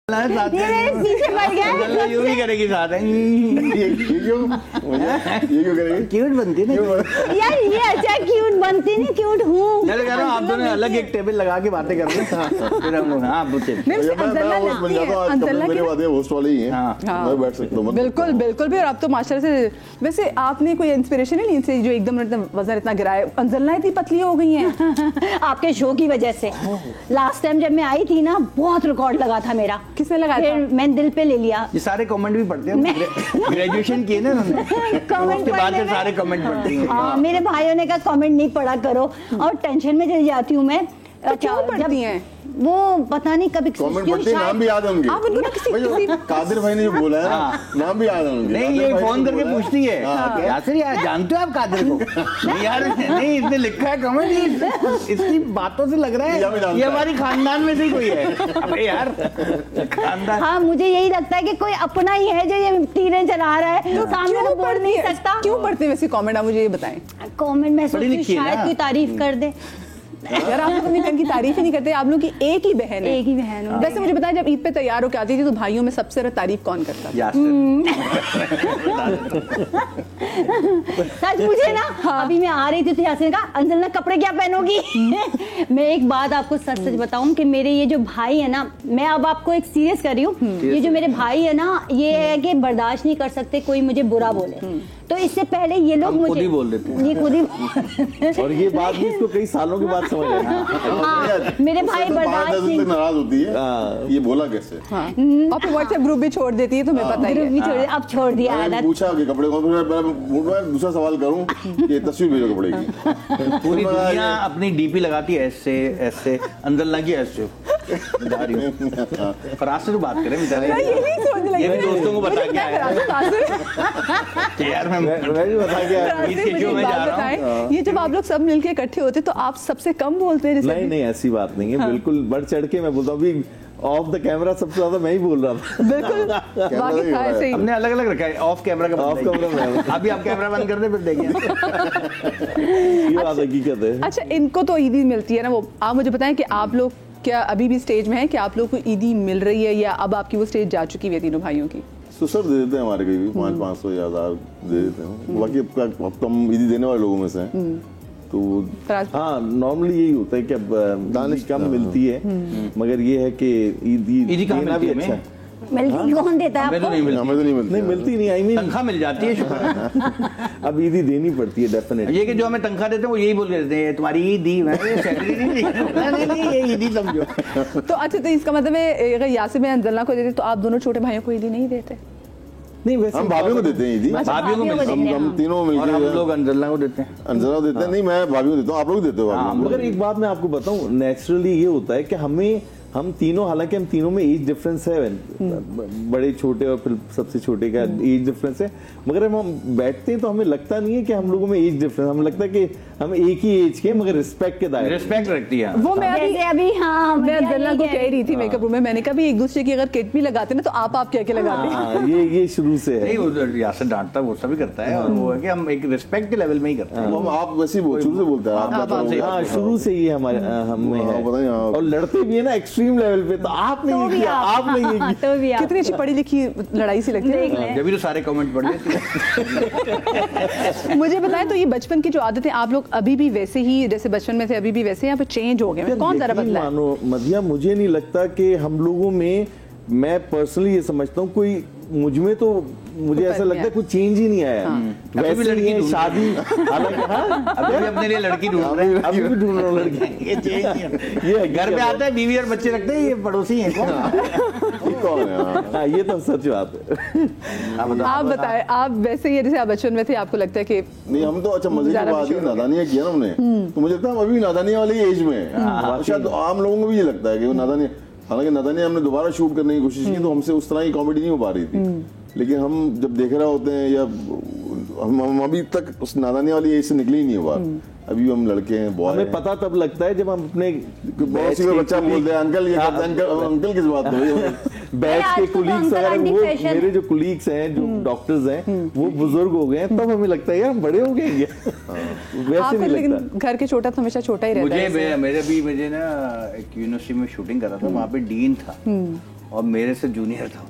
पीछे पड़ गया। यूं ही करेगी साथ ये क्यों करेगी? क्यूट बनती है ना यार, ये अच्छा क्यूट बनती नहीं, क्यूट हूँ। चलो कह रहा हूँ आप दोनों अलग एक टेबल लगा के बातें करते हैं फिर हम लोग। हाँ पूछे मेरे बातें होस्ट वाले ही हैं, मैं बैठ सकता हूँ। बिल्कुल बिल्कुल भी। और आप तो माशाल्लाह से, वैसे आपने कोई इंस्पिरेशन है इनसे जो एकदम वजन इतना गिराया? अंजलना इतनी पतली हो गई हैं आपके शो की वजह से। लास्ट टाइम जब मैं आई थी ना, बहुत रिकॉर्ड लगा था मेरा। किसने लगाया था? मैंने दिल पे ले लिया। ये सारे कमेंट भी पढ़ते हैं, ग्रेजुएशन किए ना उन्होंने, उसके बाद से सारे कमेंट पढ़ती हैं। मेरे भाइयों ने कहा कमेंट नहीं पढ़ा करो, और टेंशन में चली जाती हूँ मैं। क्यों पढ़ती हैं वो? पता नहीं कभी कमेंट पढ़ते, नाम भी याद होंगे आप उनको ना किसी कादिर भाई ने जो बोला है नाम भी याद होंगे। नहीं ये फोन करके पूछती है यासर यार जानते हो आप कादिर को? यार नहीं इसने लिखा है कमेंट, इसकी बातों से लग रहा है ये हमारी खानदान में से कोई है। अबे यार खानदान। हाँ मुझे यही लगता है कि कोई अपना ही है जो ये तीरें चला रहा है, सामने तो बोल नहीं सकता। क्यों पढ़ते हैं वैसे कमेंट? आप मुझे ये बताएं। कमेंट में सोचती शायद कोई तारीफ कर दे। यार आप लोग अपनी बहन की तारीफ ही नहीं करते। आप लोग की एक ही बहन है। एक ही बहन है। वैसे मुझे बताएं, जब ईद पे तैयार होकर आती थी तो भाइयों में सबसे ज्यादा तारीफ कौन करता था? सच मुझे ना, अभी मैं आ रही थी तो यासर ने कहा अंजलना कपड़े क्या पहनोगी? मैं एक बात आपको सच सच बताऊं कि मेरे ये जो भाई है ना, मैं अब आपको एक सीरियस कर रही हूँ, ये जो मेरे भाई है ना, ये है कि बर्दाश्त नहीं कर सकते कोई मुझे बुरा बोले। तो इससे पहले ये लोग मुझे खुद ही बोल देते हैं। ये खुद ही और ये बात भी इसको कई सालों के बाद समझ आया। मेरे भाई बर्दाश्त नहीं, नाराज होती है ये बोला कैसे। और फिर व्हाट्सएप ग्रुप भी छोड़ देती है, तुम्हें पता ही ग्रुप है। भी छोड़, अब छोड़ दिया आदत। पूछा कि कपड़े कौन से, दूसरा सवाल करूं कि तस्वीर भेजो कपड़े की। पूरी दुनिया अपनी डीपी लगाती है ऐसे ऐसे, अंजलना की ऐसे। फराज से तो बात करें बेचारे, ये भी दोस्तों को बता के आया यार मैं भी बता के आया। ये जब आप लोग सब मिलके इकट्ठे होते तो आप सबसे कम बोलते हैं? नहीं नहीं ऐसी बात नहीं है, बिल्कुल बढ़ चढ़ के मैं बोलता हूँ। अभी ऑफ द कैमरा सबसे ज्यादा मैं ही बोल रहा था। बिल्कुल हमने अलग अलग रखा है ऑफ कैमरा का। ऑफ कैमरा अभी आप कैमरा बंद कर दे फिर देखिए। ये बात हकीकत है। अच्छा इनको तो ईदी मिलती है ना, वो आप मुझे बताएं कि आप लोग क्या अभी भी स्टेज में है कि आप लोग को ईदी मिल रही है, या अब आपकी वो स्टेज जा चुकी है तीनों भाइयों की? सर दे देते हैं हमारे कहीं भी 500 या 1000 दे देते हैं। बाकी अब कम ईदी देने वाले लोगों में से तो हाँ नॉर्मली यही होता है कि अब दानिश कम मिलती है, मगर ये है कि ईदी देना भी अच्छा है। मिलती कौन देता है आपको? हमें तो नहीं मिलती नहीं। आई मीन तनख्वाह मिल जाती है शुक्र। अब ईदी देनी पड़ती है डेफिनेटली। ये कि जो हमें तनख्वाह देते हैं वो यही बोल के देते हैं तुम्हारी ईदी, सैलरी नहीं ये ईदी समझो। तो अच्छा तो इसका मतलब है अगर यासिर में अंजलना को देते तो आप दोनों छोटे भाइयों को ईदी नहीं देते? नहीं वैसे हम भाभीियों को देते हैं ईदी। भाभीियों को मिलती है, हम तीनों मिलकर हम लोग अंजलना को देते हैं। अंजलना को देते हैं। नहीं मैं भाभीियों को देता हूँ, आप लोग देते हो? मगर एक बात मैं आपको बताऊं, नेचुरली ये होता है कि हम तीनों, हालांकि हम तीनों में एज डिफरेंस है, बड़े छोटे और फिर सबसे छोटे का एज डिफरेंस है, मगर हम बैठते हैं तो हमें लगता नहीं है कि हम लोगों में एज डिफरेंस, हमें लगता है कि हम एक ही एज के मगर रिस्पेक्ट के दायरे, रिस्पेक्ट रखती है वो। मैं अभी हाँ मैं अंजलना को कह रही थी मेकअप रूम में, मैंने कहा भी एक दूसरे की अगर किट भी लगाते ना तो आप कह के लगाते हैं। ये शुरू से है। नहीं वो यासर डांटता वो सभी करता है, और वो है कि हम एक रिस्पेक्ट के लेवल में ही करते हैं। आप वैसे शुरू से बोलते हैं, हाँ शुरू से ही हमारे हमें है, और लड़ते भी है ना एक्सट्रीम लेवल पे। तो आपने ये किया, आपने ये किया। कितनी अच्छी पढ़ी लिखी लड़ाई सी लगती है जब भी तो सारे कमेंट पढ़ लेते। मुझे बताएं तो ये बचपन की जो आदतें आप लोग अभी भी वैसे ही जैसे बचपन में थे अभी भी वैसे यहाँ पे चेंज हो गए? कौन ज्यादा बदला है? मानो मधिया, मुझे नहीं लगता कि हम लोगों में, मैं पर्सनली ये समझता हूँ कोई मुझमें तो मुझे ऐसा लगता है कुछ चेंज ही नहीं आया। वैसे लड़की शादी, अभी अपने लिए लड़की ढूंढ रहे हैं, अभी भी ढूंढ रहा हूँ लड़की। ये चेंज नहीं है, घर पे आता है बीवी और बच्चे रखते हैं, ये पड़ोसी हैं कौन? हाँ ये तो सच बात है। आप बताएं, आप वैसे ही जैसे आप बचपन में थे आपको लगता है कि नहीं हम तो अच्छा मजे की बात ही नादानियां किया ना हमने, तो मुझे लगता है हम अभी नादानियां वाली एज में है। शायद आम लोगों को भी ये लगता है कि वो नादानियां, हालांकि नादानी हमने दोबारा शूट करने की कोशिश की तो हमसे उस तरह की कॉमेडी नहीं हो पा रही थी, लेकिन हम जब देख रहे होते हैं या हम अभी तक उस नादानी वाली एज से निकले ही नहीं हुआ। अभी हम लड़के हैं, बॉय हमें पता तब लगता है जब हम अपने बहुत सी बच्चा बोलते हैं अंकल ये करते हैं, अंकल किस बात में, बैच के कुलीग्स अगर वो मेरे जो कुलीग्स हैं जो डॉक्टर्स हैं वो बुजुर्ग हो गए हैं, तब हमें लगता है यार हम बड़े हो गए हैं। वैसे नहीं लगता। घर के छोटा तो हमेशा छोटा ही रहता है। मुझे ना एक यूनिवर्सिटी में शूटिंग कर रहा था, वहाँ पे डीन था, और मेरे से जूनियर था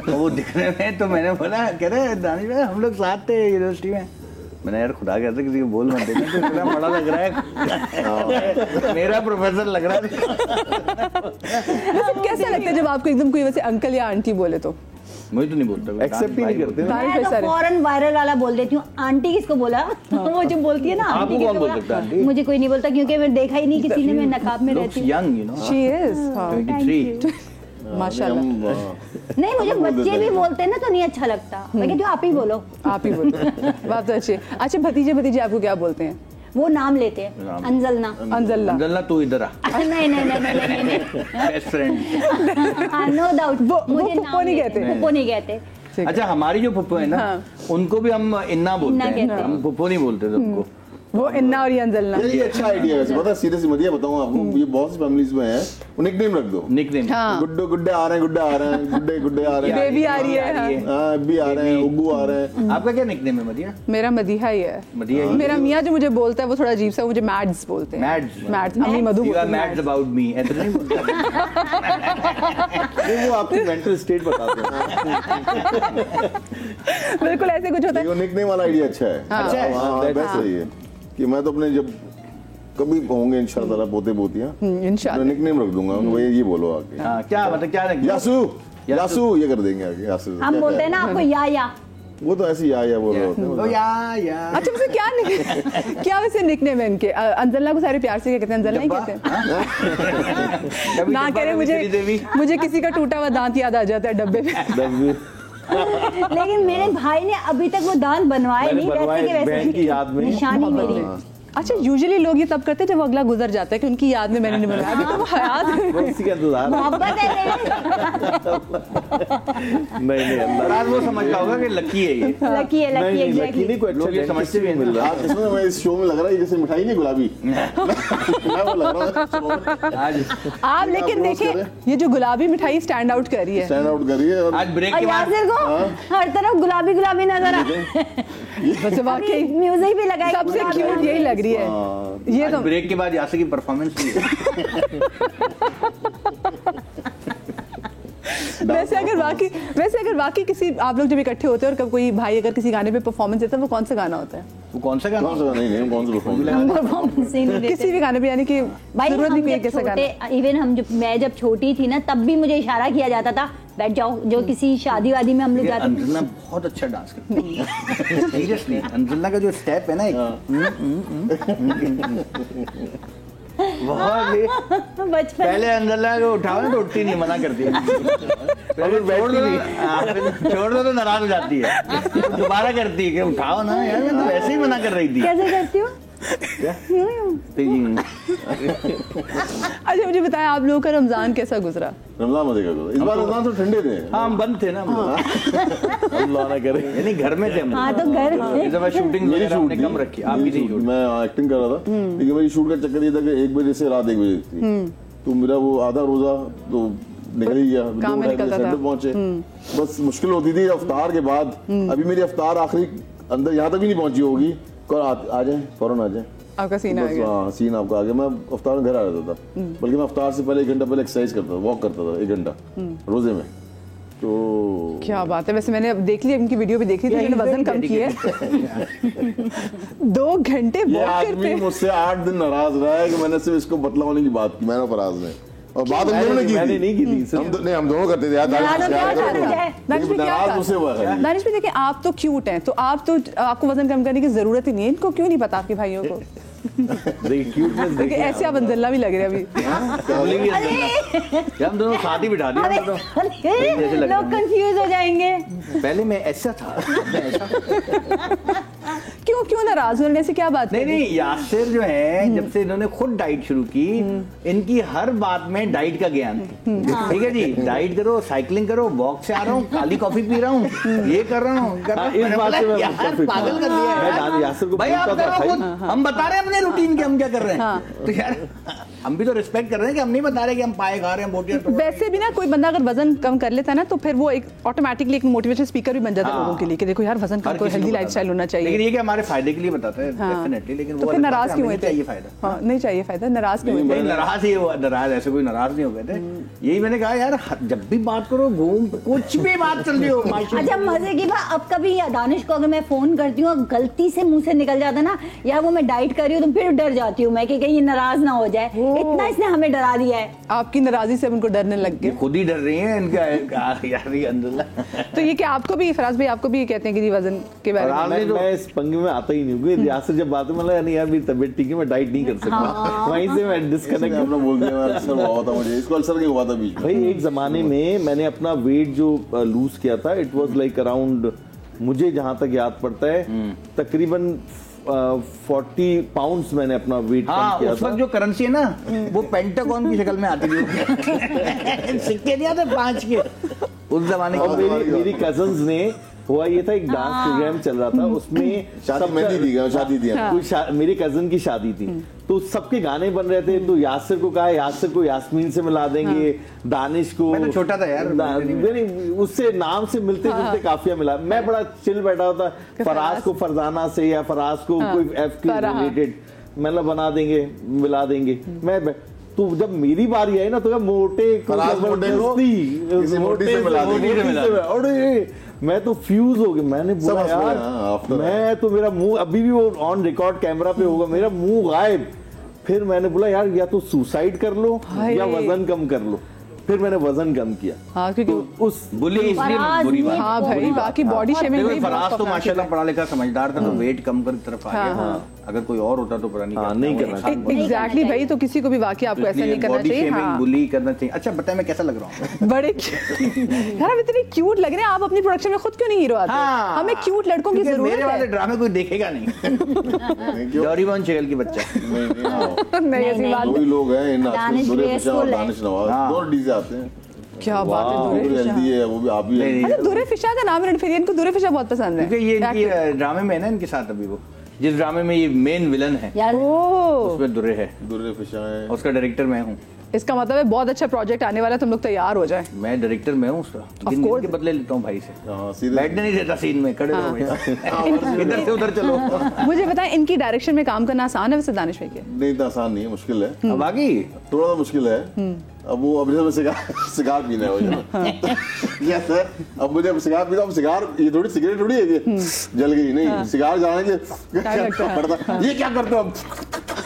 वो दिखने में, तो मैंने बोला कह रहे दानिश भाई हम लोग साथ थे यूनिवर्सिटी में। मैंने यार खुदा कहता किसी को बोल मत देना, तो इतना बड़ा लग रहा है मेरा प्रोफेसर लग रहा है। कैसा लगता है जब आपको एकदम कोई वैसे अंकल या आंटी बोले तो? मुझे तो नहीं बोलता, एक्सेप्ट ही नहीं करते ना। मैं तो फौरन वायरल वाला बोल देती हूँ। आंटी किसको बोला? वो जो बोलती है ना आंटी आपको कौन किसको बोल सकता है बोला? आंटी? मुझे कोई नहीं बोलता क्योंकि मैंने देखा ही नहीं किसी ने, मैं नकाब में रहती हूँ। Young you know, she is 23। माशाल्लाह। नहीं मुझे बच्चे भी बोलते हैं ना तो नहीं अच्छा लगता, मैं कहती हूँ आप ही बोलो। आप ही बोलो, बात तो अच्छी है। अच्छा भतीजे भतीजे आपको क्या बोलते हैं? वो नाम लेते हैं, अंजलना। अंजल्ला। अंजलना तू इधर आ, नहीं नहीं नहीं नहीं नहीं बेस्ट फ्रेंड। नो डाउट वो मुझे फुप्पो नहीं कहते। फुप्पो नहीं कहते। अच्छा हमारी जो फुप्पो है ना, उनको भी हम इन्ना बोलते इन्ना हैं, कहते हैं। हम फुप्पो नहीं बोलते सबको। वो इन्ना और ये अंजलना। ये अच्छा आइडिया है वैसे, पता है सीरियसली मत बताऊं आपको, ये बहुत सी फैमिलीज में है, वो निकनेम रख दो। निकनेम हाँ। गुड्डे गुड्डे आ रहे हैं, गुड्डे आ रहे हैं, गुड्डे गुड्डे आ रहे हैं, बेबी आ रही है। हाँ भी आ रहे हैं, उग्गू आ रहे हैं। आपका क्या निकनेम है मदिया? मेरा मदीहा ही है। मदिया ही? मेरा मियाँ जो मुझे बोलता है वो थोड़ा अजीब सा, मुझे मैड्स बोलते हैं। मैड्स अम्मी मधु यू आर बोलती हैं मैड्स अबाउट मी, ऐसा नहीं बोलता। वो आपकी मेंटल स्टेट बताते हैं। बिल्कुल ऐसे कुछ होता है। ये निकनेम वाला आइडिया अच्छा है। अच्छा है? हाँ बेस्ट सही है कि मैं तो अपने जब कभी होंगे इंशाल्लाह पोते पोतियां इंशाल्लाह निकनेम रख दूंगा उनको, भैया ये बोलो आके हाँ क्या मतलब क्या निकनेम? यासू यासू ये कर देंगे आगे यासू। हम क्या बोलते हैं ना आपको या वो तो ऐसे ही या बोल रहे होते ओ हैं। या अच्छा वैसे क्या वैसे निकनेम है इनके? अंजल्ला को सारे प्यार से क्या कहते हैं? अंजल्ला ही कहते हैं कभी ना। डब्बा, करे कभी श्री देवी। मुझे किसी का टूटा हुआ दांत याद आ जाता है डब्बे में। लेकिन मेरे भाई ने अभी तक वो दांत बनवाए मैंने नहीं, वैसे बनवाए के वैसे बहन की याद में। निशानी मेरी। अच्छा यूजुअली लोग ये तब करते हैं जब वो अगला गुजर जाता है कि उनकी याद में मैंने नहीं बनवाया, अभी तो वो हयात है। वो इसी का इंतजार है। मोहब्बत है नहीं अल्लाह और आज वो समझ रहा होगा कि लकी है ये। लकी है, लकी लकी एग्जैक्टली। नहीं कोई अच्छा लोग ये समझते भी हैं। मिल रहा है। आज इसमें मैं इस शो में लग रहा है जैसे मिठाई नहीं गुलाबी मैं वो लग रहा है आज आप लेकिन देखिए ये जो गुलाबी मिठाई स्टैंड आउट कर रही है। स्टैंड आउट करिए और आज ब्रेक और के बाद यासिर को हर तरफ गुलाबी गुलाबी नजर आ बस वाकई म्यूजिक भी लगाई सबसे क्यूट यही लग रही है ये आज तो। ब्रेक के बाद यासिर की परफॉर्मेंस भी है। वैसे अगर वाकई किसी आप लोग जब इकट्ठे होते हैं और कब कोई भाई अगर किसी गाने पे परफॉर्मेंस देता है वो कौन सा गाना होता है? वो कौन सा गाना? कौन सा नहीं कौन सा परफॉर्मेंस हम परफॉर्मेंस ही नहीं देते। किसी भी गाने पे, यानी कि भाई जरूरत हम नहीं कोई जब कैसा गाना। छोटे, इवन मैं जब छोटी थी ना तब भी मुझे इशारा किया जाता था बैठ जाओ, जो किसी शादी वादी में हम लोग जाते थे। अंजुना बहुत अच्छा डांस करती है सीरियसली। अंजुना का जो स्टेप है ना बहुत बचपन पहले अंजुना को उठाओ ना तो उठती नहीं, मना करती है। पहले छोड़ दो तो नाराज हो जाती है, दोबारा करती है कि उठाओ ना यार, मैं तो वैसे ही मना कर रही थी। कैसे करती हूँ? अच्छा मुझे बताएं आप लोगों का रमजान कैसा गुजरा? रमजान मजे का गुजरा। इस बार रमजान तो ठंडे थे। हाँ हम बंद थे ना, अल्लाह ना करे। यानी घर में थे हम। हाँ तो घर इस दफा शूटिंग मेरी वगैरह शूट हमने कम रखी, आपकी नहीं शूट। मैं एक्टिंग कर रहा था लेकिन मेरी शूट का चक्कर ये था कि 1 बजे से रात 1 बजे थी, तो मेरा वो आधा रोजा तो निकल ही गया, 2 ढाई बजे सेट पे पहुंचे। बस मुश्किल होती थी अफ्तार के बाद। अभी मेरी अफ्तार आखिरी अंदर यहाँ तक भी नहीं पहुंची होगी, आ जाए फौरन आ जाए, आपका सीन आ गया। हाँ सीन आपका आ गया। मैं अफ्तार में घर आ जाता था, बल्कि मैं अफ्तार से पहले 1 घंटा पहले एक्सरसाइज करता था, वॉक करता था 1 घंटा रोजे में। तो क्या बात है, वैसे मैंने अब देख लिया इनकी वीडियो भी देखी थी, उन्होंने वजन कम किया है। 2 घंटे ये वॉक आदमी करते हैं। मुझसे 8 दिन नाराज रहा है कि मैंने सिर्फ इसको बतलाने की बात की, मैंने फराज ने, और बात हम दोनों ने की मैंने थी। नहीं की थी। हम दोनों करते थे यार। नाराज हो क्या था मुझे? दानिश भाई क्या नाराज मुझसे हुआ था? खाली। दानिश भाई देखिए आप तो क्यूट हैं, तो आपको वजन कम करने की जरूरत ही नहीं है। इनको क्यों नहीं पता आपके भाइयों को? देखिए क्यूटनेस देखिए ऐसे आप अंदल्ला भी लग रहे हैं अभी। हम दोनों साथ ही बिठा दिया अरे हमने तो। अरे, लोग कंफ्यूज हो जाएंगे। पहले मैं ऐसा था, क्यों नाराज हो रहे हैं? ऐसी क्या बात नहीं है? नहीं यासिर जो है जब से इन्होंने खुद डाइट शुरू की, इनकी हर बात में डाइट का ज्ञान, ठीक है जी, डाइट करो, साइकिलिंग करो, वॉक से आ रहा हूँ, काली कॉफी पी रहा हूँ, ये कर रहा हूँ, इस बात से मैं यार मुत्तफिक पागल कर दिया है। मैं यासिर को भाई आप पूछता था करो खुद, भाई, हम बता रहे हैं अपने रूटीन के हम क्या कर रहे हैं, तो यार हम भी तो रिस्पेक्ट कर रहे हैं कि हम नहीं बता रहे कि हम पाए खा रहे हैं, बोटियां। वैसे भी ना कोई बंदा अगर वजन कम कर लेता है ना तो फिर वो एक ऑटोमेटिकली एक मोटिवेशन स्पीकर भी बन जाता है लोगों के लिए कि देखो यार वजन कम करो, हेल्दी लाइफस्टाइल होना चाहिए। लेकिन है कि हमारे फायदे के लिए बताता है डेफिनेटली, लेकिन तो वो फिर नाराज क्यों हुए थे? चाहिए फायदा। हाँ, नहीं चाहिए फायदा, नाराज क्यों हुए थे? नाराज ही नाराज, ऐसे कोई नाराज नहीं हो गए थे। यही मैंने कहा यार, जब भी बात करो घूम, कुछ भी बात चल रही हो। अच्छा मजे की बात, अब कभी दानिश को अगर मैं फोन करती हूँ गलती से मुंह से निकल जाता ना यार वो मैं डाइट कर रही हूँ, तो फिर डर जाती हूँ मैं कि कहीं ये नाराज ना हो जाए। इतना इसने हमें डरा दिया है। आपकी नाराजगी से उनको डरने लग गए, खुद ही डर रही है इनका यार ये अंदर। तो ये क्या आपको भी, फराज भाई आपको भी कहते हैं कि जी वजन के बारे में? मैं इस पंगे में आता ही नहीं हूँ। यासर जब बात है मतलब नहीं यार मेरी तबीयत ठीक है, मैं डाइट नहीं कर सकता, वहीं से मैं डिस्कनेक्ट अपना बोल दिया। अल्सर हुआ था मुझे, इसको अल्सर क्यों हुआ था बीच में? भाई एक जमाने में मैंने अपना वेट जो लूज किया था, इट वाज लाइक अराउंड, मुझे जहां तक याद पड़ता है तकरीबन 40 पाउंड्स मैंने अपना वेट कम किया उस वक्त जो करेंसी है ना वो पेंटागन की शक्ल में आती थी, सिक्के दिया था 5 के उस जमाने और मेरी कजन्स ने हुआ ये था, एक डांस प्रोग्राम चल रहा था, उसमें शादी थी, मेरी कजन की शादी थी, तो सबके गाने बन रहे थे। तो यासिर को कहा यासिर को यास्मीन से मिला देंगे, दानिश को, मैं तो छोटा था यार, उससे नाम से मिलते जुलते काफिया मिला। मैं बड़ा चिल बैठा होता, फराज को फरजाना से या फराज को कोई एफ के रिलेटेड मतलब बना देंगे, मिला देंगे। मैं तो जब मेरी बारी आई ना तो मोटे मैं तो फ्यूज हो गया। मैंने बोला यार मैं तो, मेरा मुंह अभी भी वो ऑन रिकॉर्ड कैमरा पे होगा, मेरा मुंह गायब। फिर मैंने बोला यार या तो सुसाइड कर लो या वजन कम कर लो। फिर मैंने वजन कम किया। हाँ, क्योंकि तो उस बुली इसलिए बुरी बात। हाँ भाई, बाकी बॉडी शेमिंग भी फराज तो माशाल्लाह पढ़ा लिखा समझदार था, तो वेट कम कर तरफ आ गया। अगर कोई और होता तो पता नहीं करना। एग्जैक्टली भाई, तो किसी को भी वाकई आपको ऐसा नहीं करना चाहिए, बुली करना चाहिए। अच्छा बताए मैं कैसा लग रहा हूँ? बड़े यार, आप इतने क्यूट लग रहे हैं। आप अपनी प्रोडक्शन में खुद क्यों नहीं हीरो आते? हमें क्यूट लड़कों की जरूरत है। मेरे वाले ड्रामे कोई देखेगा नहीं। डोरेमोन चैनल की बच्चा नहीं, ऐसी बात नहीं। लोग हैं दानिश नवाज, दो डीजे आते हैं। क्या बात है, वो भी आप भी। दुरे फिशा का नाम है, फिर इनको दुरे फिशा बहुत पसंद है क्योंकि ये इनकी ड्रामे में है ना इनके साथ, अभी वो जिस ड्रामे में ये मेन विलन है यार, उसमें दुरे है, दुरे फिशा है, उसका डायरेक्टर मैं हूँ। इसका मतलब है बहुत अच्छा प्रोजेक्ट आने वाला है, तुम लोग तैयार हो जाए। मैं डायरेक्टर मैं हूँ उसका, के बदले लेता हूँ भाई से, बैठने नहीं देता सीन में, खड़े रहो इधर से उधर चलो। मुझे बताएं, इनकी डायरेक्शन में काम करना आसान है वैसे दानिश भाई के? नहीं, तो आसान नहीं है, मुश्किल है। अब आगे थोड़ा सा मुश्किल है। अब वो अभी सिगार पीना है सर, अब मुझे सिगार पीना, अब सिगार ये थोड़ी सिगरेट थोड़ी है जल गई, नहीं सिगार जाने के पड़ता। ये क्या करते हो?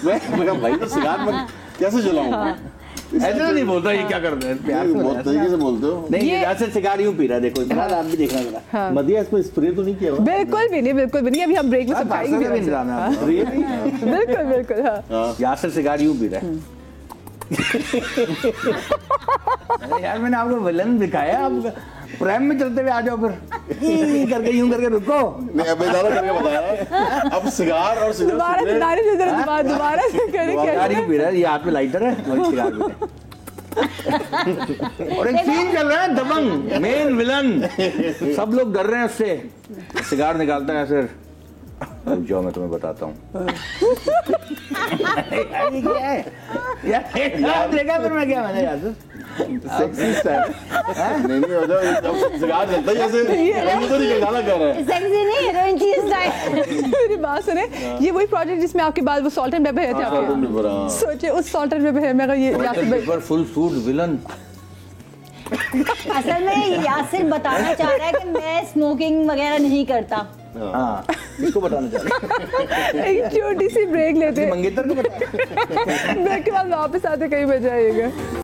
मैं भाई तो सिगार में कैसे जलाऊं? ऐसा नहीं बोलता, ये क्या करते हैं, प्यार से बहुत तरीके से बोलते हो। नहीं, ये जैसे सिगार यूं पी रहा है, देखो आप भी देखना जरा। मदिया इसमें स्प्रे तो नहीं किया? बिल्कुल भी नहीं, बिल्कुल भी नहीं। अभी हम ब्रेक में सब खाएंगे। बिल्कुल बिल्कुल। यासिर सिगार यूं पी रहा है। अरे यार मैंने आपको विलन दिखाया, आप प्रेम में चलते हुए आ जाओ, फिर करके यूं करके रुको। नहीं, अब ज़्यादा करके बताया। अब सिगार और दोबारा सिगार यूं पी रहा है, ये हाथ में लाइटर है और सिगार पी रहा है। और एक सीन चल रहा है दबंग, मेन विलन, सब लोग डर रहे हैं उससे, सिगार निकालता है यासिर, जो मैं तुम्हें बताता हूँ। यार देखा फिर मैं क्या, मैंने यार सेक्सी स्टाइल नहीं सिगार जलता ही ऐसे गाना कर रहा है, सेक्सी नहीं, हीरोइन की स्टाइल। मेरी बात सुने, ये वही प्रोजेक्ट जिसमें आपके बाद वो सॉल्ट एंड पेपर थे आपके, सोचे उस सॉल्ट एंड पेपर में ये यासिर फुल सूट विलन। असल में यासिर बताना चाह रहा है कि मैं स्मोकिंग वगैरह नहीं करता। हाँ, इसको बताना चाह रहा है। एक छोटी सी ब्रेक लेते हैं, मंगेतर को बता। ब्रेक के बाद वापस आते कहीं बजाएगा।